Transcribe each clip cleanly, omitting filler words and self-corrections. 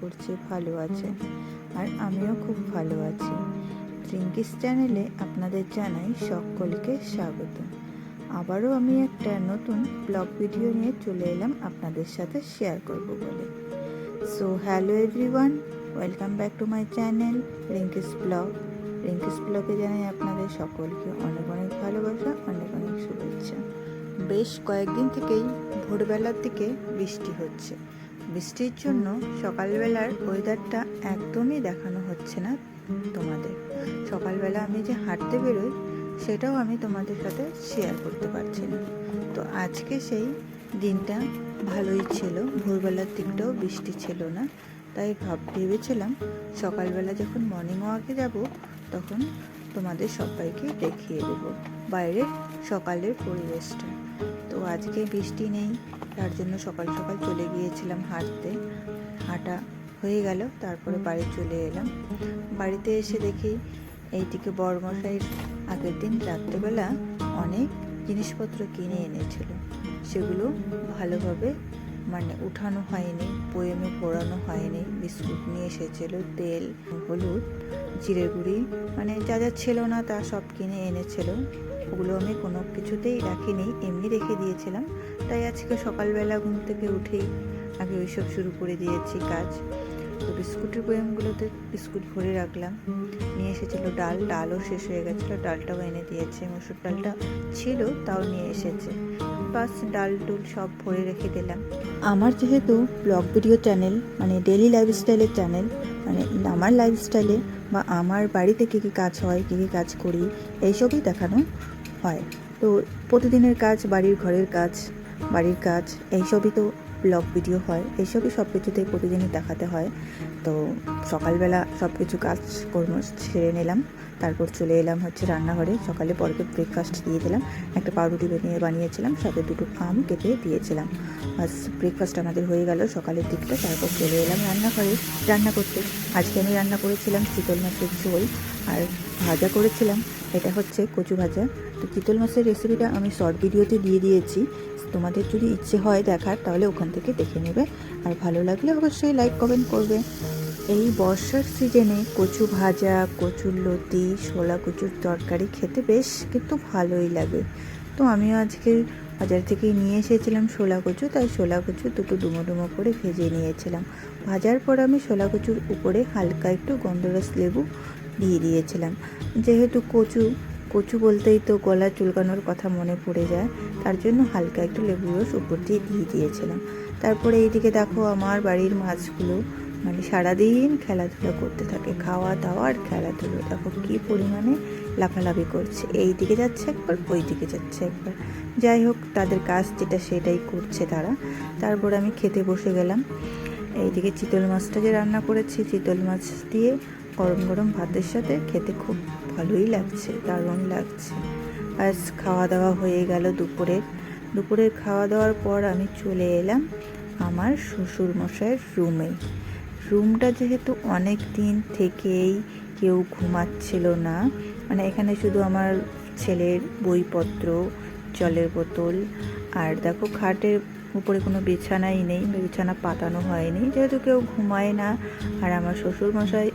করছে ভালো আছে, আর আমিও খুব ভালো আছি। রিঙ্কিস চ্যানেলে আপনাদের জানাই সকলকে স্বাগত। আবারও আমি একটা নতুন ব্লগ ভিডিও নিয়ে চলে এলাম আপনাদের সাথে শেয়ার করব বলে। So hello everyone, welcome back to my channel Rinki's blog. Rinki's ব্লগে জানাই আপনাদের সকলকে অনেক অনেক ভালোবাসা, অনেক অনেক শুভেচ্ছা। বেশ কয়েকদিন থেকেই ভোরবেলার দিকে বৃষ্টি হচ্ছে। বৃষ্টির জন্য সকালবেলার ওয়েদারটা একদমই দেখানো হচ্ছে না তোমাদের। সকালবেলা আমি যে হাঁটতে বেরোই সেটাও আমি তোমাদের সাথে শেয়ার করতে পারছি না। তো আজকে সেই দিনটা ভালোই ছিল, ভোরবেলার দিকটাও বৃষ্টি ছিল না। তাই ভেবেছিলাম সকালবেলা যখন মর্নিং ওয়াকে যাব তখন তোমাদের সবাইকে দেখিয়ে দেবো বাইরের সকালের পরিবেশটা। তো আজকে বৃষ্টি নেই, তার জন্য সকাল সকাল চলে গিয়েছিলাম হাঁটতে। হাঁটা হয়ে গেল, তারপরে বাড়ি চলে এলাম। বাড়িতে এসে দেখি এইদিকে বড়মশাই আগের দিন রাত্রেবেলা অনেক জিনিসপত্র কিনে এনেছিল, সেগুলো ভালোভাবে উঠানো হয়নি, বয়েমে পোড়ানো হয়নি। বিস্কুট নিয়ে এসেছিল, তেল, হলুদ, জিরে গুঁড়ি, যা যা ছিল না তা সব কিনে এনেছিল। ওগুলো আমি কোনো কিছুতেই রাখিনি, এমনি রেখে দিয়েছিলাম। তাই আজকে সকালবেলা ঘুম থেকে উঠেই আগে ওইসব শুরু করে দিয়েছি কাজ। তো বিস্কুটের বয়ামগুলোতে বিস্কুট ভরে রাখলাম। নিয়ে এসেছিল ডালও শেষ হয়ে গেছিলো, ডালটাও এনে দিয়েছে। মসুর ডালটা ছিল তাও নিয়ে এসেছে, বাস ডাল টুল সব ভরে রেখে দিলাম। আমার যেহেতু ব্লগ ভিডিও চ্যানেল, ডেইলি লাইফস্টাইলের চ্যানেল, আমার লাইফস্টাইলে বা আমার বাড়িতে কী কী কাজ হয়, কী কী কাজ করি, এইসবই দেখানো হয়। তো প্রতিদিনের কাজ, ঘরের কাজ এইসবই তো ব্লগ ভিডিও হয়, এইসবই সব কিছুতেই প্রতিদিনই দেখাতে হয়। তো সকালবেলা সব কিছু কাজকর্ম সেরে নিলাম, তারপর চলে এলাম রান্নাঘরে। সকালে পরকে ব্রেকফাস্ট দিয়ে দিলাম। একটা পাউরুটি বানিয়েছিলাম, সাথে দুটো আম কেটে দিয়েছিলাম। বাস ব্রেকফাস্ট আমাদের হয়ে গেল সকালের দিকটা। তারপর চলে এলাম রান্নাঘরে রান্না করতে। আজকে আমি রান্না করেছিলাম চিতল মাছের ঝোল, আর ভাজা করেছিলাম, এটা হচ্ছে কচু ভাজা। তো চিতল মাছের রেসিপিটা আমি শর্ট ভিডিওতে দিয়ে দিয়েছি, তোমাদের যদি ইচ্ছে হয় দেখার তাহলে ওখান থেকে দেখে নেবে। আর ভালো লাগলে অবশ্যই লাইক কমেন্ট করবে। এই বর্ষার সিজনে কচু ভাজা, কচুর লতি, শোলা কচুর তরকারি খেতে বেশ কিন্তু ভালোই লাগে। তো আমিও আজকে বাজার থেকে নিয়ে এসেছিলাম শোলা কচু, তাই শোলা কচু দুটো ডুমো করে ভেজে নিয়েছিলাম। ভাজার পর আমি শোলা কচুর উপরে হালকা একটু গন্ধরাস লেবু দিয়ে দিয়েছিলাম। যেহেতু কচু বলতেই তো গলা চুলকানোর কথা মনে পড়ে যায়, তার জন্য হালকা একটু লেবুর রস উপর দিয়ে দিয়েছিলাম। তারপরে এইদিকে দেখো আমার বাড়ির মাছগুলো সারাদিন খেলাধুলা করতে থাকে, খাওয়া দাওয়া আর খেলাধুলো দেখো কী পরিমাণে লাফালাফি করছে, এই দিকে যাচ্ছে একবার, ওই দিকে যাচ্ছে একবার। যাই হোক, তাদের কাজ যেটা সেটাই করছে তারা। তারপর আমি খেতে বসে গেলাম। এইদিকে চিতল মাছটা যে রান্না করেছি, চিতল মাছ দিয়ে গরম গরম ভাতের সাথে খেতে খুব ভালোই লাগছে, দারুণ লাগছে। আজ খাওয়া দাওয়া হয়ে গেল দুপুরের খাওয়া দাওয়ার পর আমি চলে এলাম আমার শ্বশুরমশাইয়ের রুমটা যেহেতু অনেক দিন থেকেই কেউ ঘুমাচ্ছিল না, এখানে শুধু আমার ছেলের বইপত্র, জলের বোতল, আর দেখো খাটের উপরে কোনো বিছানাই নেই, বিছানা পাতানো হয়নি, যেহেতু কেউ ঘুমায় না। আর আমার শ্বশুরমশাই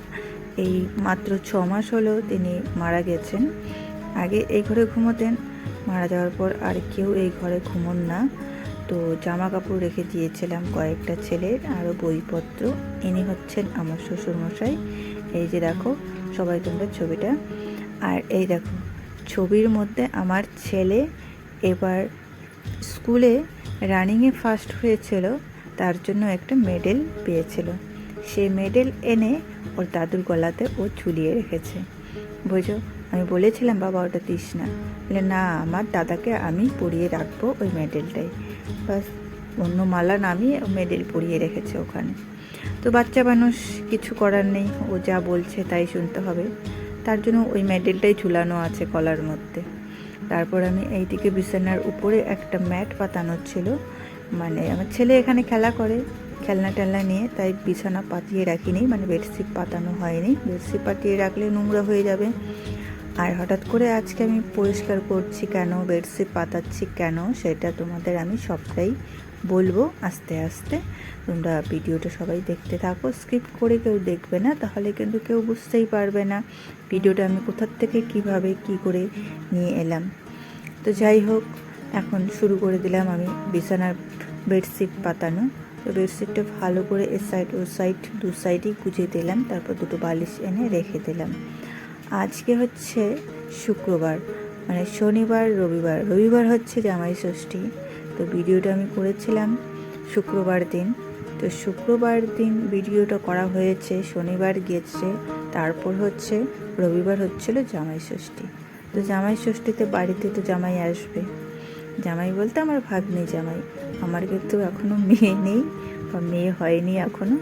এই মাত্র 6 মাস হলো তিনি মারা গেছেন। আগে এই ঘরে ঘুমোতেন, মারা যাওয়ার পর আর কেউ এই ঘরে ঘুমোন না। তো জামা কাপড় রেখে দিয়েছিলাম কয়েকটা ছেলের, আরও বইপত্র। ইনি হচ্ছেন আমার শ্বশুরমশাই। এই যে দেখো সবাই তোমরা ছবিটা, আর এই দেখো ছবির মধ্যে আমার ছেলে এবার স্কুলে রানিংয়ে ফার্স্ট হয়েছিল, তার জন্য একটা মেডেল পেয়েছিল। সে মেডেল এনে ওর দাদুর গলাতে ও ঝুলিয়ে রেখেছে। বুঝো, আমি বলেছিলাম বাবা ওটা দিস না, বলে না আমার দাদাকে আমি পরিয়ে রাখবো ওই মেডেলটাই। বাস অন্য মালা নামিয়ে মেডেল পরিয়ে রেখেছে ওখানে। তো বাচ্চা মানুষ, কিছু করার নেই, ও যা বলছে তাই শুনতে হবে, তার জন্য ওই মেডেলটাই ঝুলানো আছে গলার মধ্যে। তারপর আমি এইদিকে বিছানার উপরে একটা ম্যাট পাতানো ছিল, আমার ছেলে এখানে খেলা করে খেলনা টেলনা নিয়ে, তাই বিছানা পাতিয়ে রাখিনি, বেডশিট পাতানো হয়নি। বেডশিট পাতিয়ে রাখলে নোংরা হয়ে যাবে। আর হঠাৎ করে আজকে আমি পরিষ্কার করছি কেন, বেডশিট পাতাচ্ছি কেন, সেটা তোমাদের আমি সবটাই বলবো আস্তে আস্তে। তোমরা ভিডিওটা সবাই দেখতে থাকো, স্কিপ করে কেউ দেখবে না, তাহলে কিন্তু কেউ বুঝতেই পারবে না ভিডিওটা আমি কোথার থেকে কিভাবে কি করে নিয়ে এলাম। তো যাই হোক, এখন শুরু করে দিলাম আমি বিছানার বেডশিট পাতানো। তো বেডশিটটা ভালো করে এ সাইড ও সাইড দু সাইডই গুছিয়ে দিলাম, তারপর দুটো বালিশ এনে রেখে দিলাম। আজকে হচ্ছে শুক্রবার, মানে শনিবার রবিবার হচ্ছে জামাই ষষ্ঠী। তো ভিডিওটা আমি করেছিলাম শুক্রবার দিন। তো শুক্রবার দিন ভিডিওটা করা হয়েছে, শনিবার গেছে, তারপর হচ্ছে রবিবার হচ্ছিল জামাই ষষ্ঠী। তো জামাই ষষ্ঠীতে বাড়িতে তো জামাই আসবে, জামাই বলতে আমার ভাগ্নি জামাই। আমার কিন্তু এখনও মেয়ে নেই বা মেয়ে হয়নি এখনও,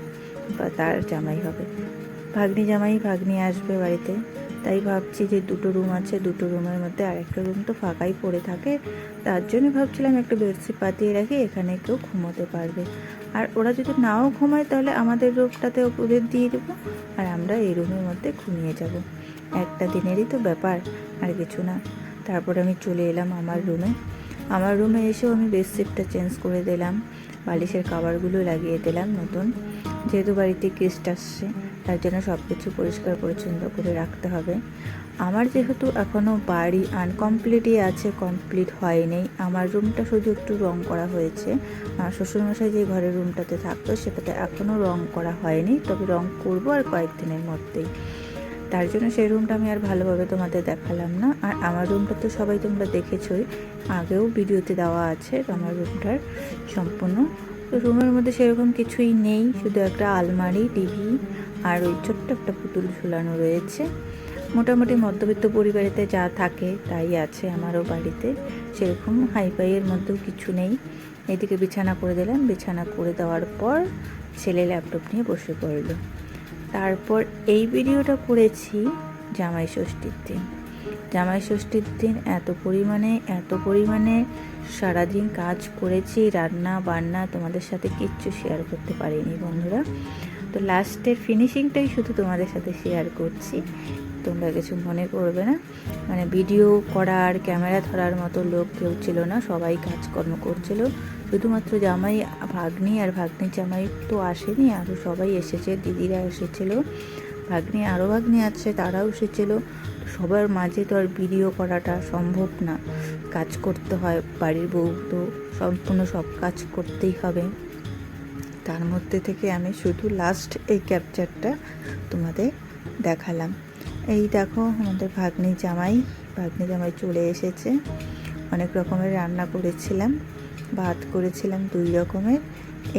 বা তার জামাই হবে। ভাগ্নি আসবে বাড়িতে, তাই ভাবছি যে দুটো রুম আছে, দুটো রুমের মধ্যে আরেকটা রুম তো ফাঁকাই পড়ে থাকে, তার জন্য ভাবছিলাম একটা বেডশিট পাতিয়ে রাখি, এখানে কেউ ঘুমোতে পারবে। আর ওরা যদি নাও ঘুমায় তাহলে আমাদের রুমটাতে ওদের দিয়ে দেবো, আর আমরা এই রুমের মধ্যে ঘুমিয়ে যাব। একটা দিনেরই তো ব্যাপার, আর কিছু না। তারপর আমি চলে এলাম আমার রুমে এসেও আমি বেডশিটটা চেঞ্জ করে দিলাম, বালিশের কভারগুলো লাগিয়ে দিলাম নতুন, যেহেতু বাড়িতে গেস্ট আসছে তার জন্য সব কিছু পরিষ্কার পরিচ্ছন্ন করে রাখতে হবে। আমার যেহেতু এখনও বাড়ি আনকমপ্লিটই আছে, কমপ্লিট হয়নি। আমার রুমটা শুধু একটু রং করা হয়েছে। আমার শ্বশুরমশাই যে ঘরের রুমটাতে থাকতো সেটাতে এখনও রং করা হয়নি, তবে রং করবো আর কয়েকদিনের মধ্যেই। তার জন্য সেই রুমটা আমি আর ভালোভাবে তোমাদের দেখালাম না। আর আমার রুমটা তো সবাই তোমরা দেখেছোই, আগেও ভিডিওতে দেওয়া আছে আমার রুমটার সম্পূর্ণ। তো রুমের মধ্যে সেরকম কিছুই নেই, শুধু একটা আলমারি, টিভি আর ওই ছোট্ট একটা পুতুল ঝুলানো রয়েছে। মোটামুটি মধ্যবিত্ত পরিবারেতে যা থাকে তাই আছে আমারও বাড়িতে, সেরকম হাইফাইয়ের মধ্যেও কিছু নেই। এদিকে বিছানা করে দিলাম, বিছানা করে দেওয়ার পর ছেলে ল্যাপটপ নিয়ে বসে পড়লো। তারপর এই ভিডিওটা করেছি জামাই ষষ্ঠীর দিন এত পরিমাণে সারাদিন কাজ করেছি, রান্না বান্না তোমাদের সাথে কিচ্ছু শেয়ার করতে পারিনি বন্ধুরা। তো লাস্টের ফিনিশিংটাই শুধু তোমাদের সাথে শেয়ার করছি, তোমরা কিছু মনে করবে না। মানে ভিডিও করার, ক্যামেরা ধরার মতো লোক কেউ ছিল না, সবাই কাজকর্ম করছিল। শুধুমাত্র জামাই, ভাগ্নি আর ভাগ্নির জামাই তো আসেনি, আরও সবাই এসেছে, দিদিরা এসেছিলো, আরও ভাগ্নি আছে তারাও এসেছিলো। সবার মাঝে তো আর ভিডিও করাটা সম্ভব না, কাজ করতে হয়, বাড়ির বউ তো সম্পূর্ণ সব কাজ করতেই হবে। তার মধ্যে থেকে আমি শুধু লাস্ট এই ক্যাপচারটা তোমাদের দেখালাম। এই দেখো আমাদের ভাগ্নি জামাই চলে এসেছে। অনেক রকমের রান্না করেছিলাম, ভাত করেছিলাম 2 রকমের,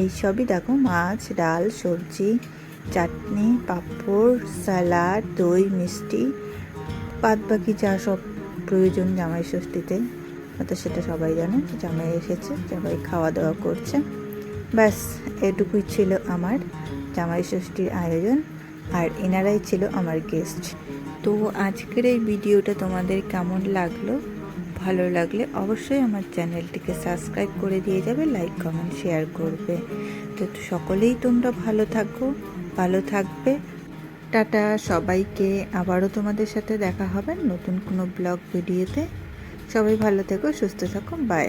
এই সবই দেখো, মাছ, ডাল, সবজি, চাটনি, পাঁপড়, স্যালাড, দই, মিষ্টি, বাদ বাকি যা সব প্রয়োজন জামাই ষষ্ঠীতে, হয়তো সেটা সবাই জানে। জামাই এসেছে, জামাই খাওয়া দাওয়া করছে, ব্যাস এটুকুই ছিল আমার জামাই ষষ্ঠীর আয়োজন। আর এনারাই ছিল আমার গেস্ট। তো আজকের এই ভিডিওটা তোমাদের কেমন লাগলো? ভালো লাগলে অবশ্যই আমার চ্যানেলটিকে সাবস্ক্রাইব করে দিয়ে যাবে, লাইক কমেন্ট শেয়ার করবে। তো সকলেই তোমরা ভালো থাকবে। টাটা সবাইকে, আবারও তোমাদের সাথে দেখা হবে নতুন কোনো ব্লগ ভিডিওতে। সবাই ভালো থেকো, সুস্থ থাকো, বাই।